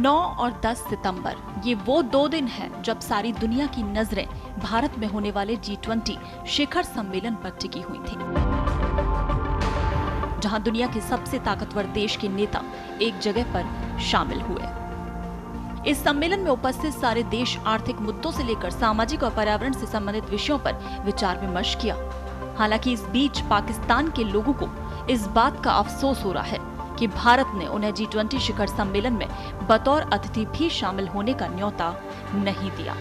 9 और 10 सितंबर ये वो 2 दिन हैं जब सारी दुनिया की नजरें भारत में होने वाले G20 शिखर सम्मेलन पर टिकी हुई थी, जहां दुनिया के सबसे ताकतवर देश के नेता एक जगह पर शामिल हुए। इस सम्मेलन में उपस्थित सारे देश आर्थिक मुद्दों से लेकर सामाजिक और पर्यावरण से संबंधित विषयों पर विचार विमर्श किया। हालांकि इस बीच पाकिस्तान के लोगों को इस बात का अफसोस हो रहा है कि भारत ने उन्हें G20 शिखर सम्मेलन में बतौर अतिथि भी शामिल होने का न्योता नहीं दिया।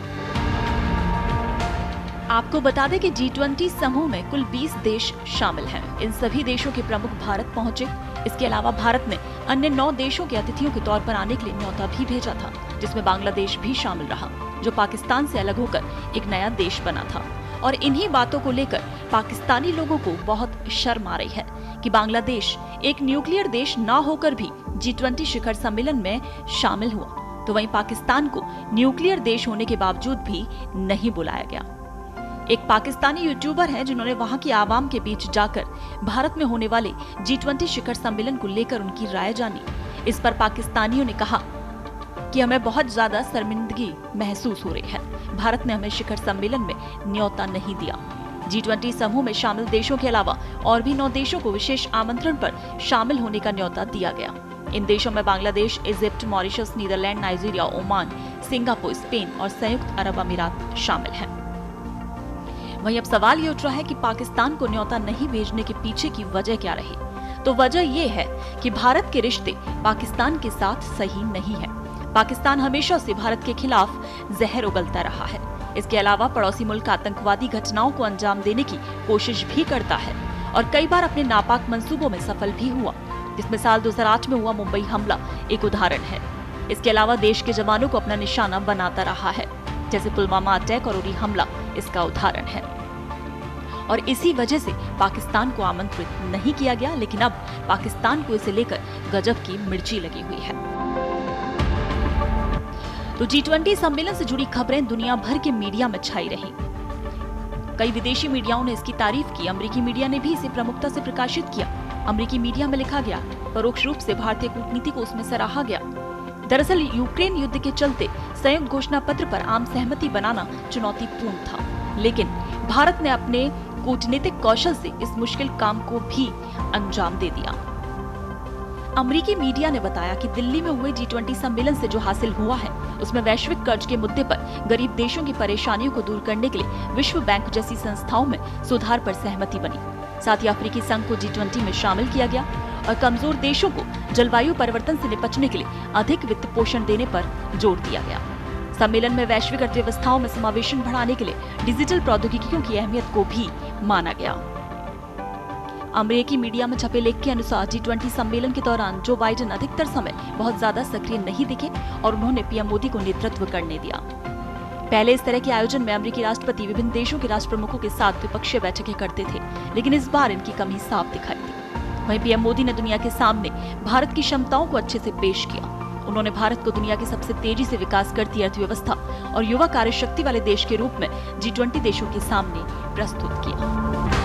आपको बता दें कि G20 समूह में कुल 20 देश शामिल हैं। इन सभी देशों के प्रमुख भारत पहुंचे। इसके अलावा भारत ने अन्य 9 देशों के अतिथियों के तौर पर आने के लिए न्योता भी भेजा था, जिसमें बांग्लादेश भी शामिल रहा, जो पाकिस्तान से अलग होकर एक नया देश बना था। और इन्हीं बातों को लेकर पाकिस्तानी लोगों को बहुत शर्म आ रही है कि बांग्लादेश एक न्यूक्लियर देश ना होकर भी G20 शिखर सम्मेलन में शामिल हुआ, तो वहीं पाकिस्तान को न्यूक्लियर देश होने के बावजूद भी नहीं बुलाया गया। एक पाकिस्तानी यूट्यूबर हैं जिन्होंने वहां की आवाम के बीच जाकर भारत में होने वाले G20 शिखर सम्मेलन को लेकर उनकी राय जानी। इस पर पाकिस्तानियों ने कहा कि हमें बहुत ज्यादा शर्मिंदगी महसूस हो रही है। भारत ने हमें शिखर सम्मेलन में न्योता नहीं दिया। G20 समूह में शामिल देशों के अलावा और भी 9 देशों को विशेष आमंत्रण पर शामिल होने का न्योता दिया गया। इन देशों में Bangladesh, Egypt, Mauritius, Netherland, Nigeria, Oman, Singapore, Spain और संयुक्त अरब अमीरात शामिल हैं। वहीं अब सवाल ये उठ रहा है कि पाकिस्तान को न्योता नहीं भेजने के पीछे की वजह क्या रही? तो वजह ये है कि भारत के रिश्ते पाकिस्तान के साथ सही नहीं है। पाकिस्तान हमेशा से भारत के खिलाफ जहर उगलता रहा है। इसके अलावा पड़ोसी मुल्क आतंकवादी घटनाओं को अंजाम देने की कोशिश भी करता है और कई बार अपने नापाक मंसूबों में सफल भी हुआ, जिसमें साल 2008 में हुआ मुंबई हमला एक उदाहरण है। इसके अलावा देश के जवानों को अपना निशाना बनाता रहा है, जैसे पुलवामा अटैक और उरी हमला इसका उदाहरण है। और इसी वजह से पाकिस्तान को आमंत्रित नहीं किया गया, लेकिन अब पाकिस्तान को इसे लेकर गजब की मिर्ची लगी हुई है। तो G20 सम्मेलन से जुड़ी खबरें दुनिया भर के मीडिया में छाई रही। कई विदेशी मीडियाओं ने इसकी तारीफ की। अमेरिकी मीडिया ने भी इसे प्रमुखता से प्रकाशित किया। अमेरिकी मीडिया में लिखा गया, परोक्ष रूप से भारतीय कूटनीति को उसमें सराहा गया। दरअसल यूक्रेन युद्ध के चलते संयुक्त घोषणा पत्र पर आम सहमति बनाना चुनौतीपूर्ण था, लेकिन भारत ने अपने कूटनीतिक कौशल से इस मुश्किल काम को भी अंजाम दे दिया। अमेरिकी मीडिया ने बताया कि दिल्ली में हुए G20 सम्मेलन से जो हासिल हुआ है, उसमें वैश्विक कर्ज के मुद्दे पर गरीब देशों की परेशानियों को दूर करने के लिए विश्व बैंक जैसी संस्थाओं में सुधार पर सहमति बनी। साथ ही अफ्रीकी संघ को G20 में शामिल किया गया और कमजोर देशों को जलवायु परिवर्तन से निपटने के लिए अधिक वित्त पोषण देने पर जोर दिया गया। सम्मेलन में वैश्विक अर्थव्यवस्थाओं में समावेशन बढ़ाने के लिए डिजिटल प्रौद्योगिकियों की अहमियत को भी माना गया। अमेरिकी मीडिया में छपे लेख के अनुसार G20 सम्मेलन के दौरान जो बाइडेन अधिकतर समय बहुत ज्यादा सक्रिय नहीं दिखे और उन्होंने पीएम मोदी को नेतृत्व करने दिया। पहले इस तरह के आयोजन में अमेरिकी राष्ट्रपति विभिन्न देशों के राष्ट्र प्रमुखों के साथ द्विपक्षीय बैठकें करते थे, लेकिन इस बार इनकी कमी साफ दिखाई दी। वहीं पीएम मोदी ने दुनिया के सामने भारत की क्षमताओं को अच्छे से पेश किया। उन्होंने भारत को दुनिया की सबसे तेजी से विकास करती अर्थव्यवस्था और युवा कार्यशक्ति वाले देश के रूप में G20 देशों के सामने प्रस्तुत किया।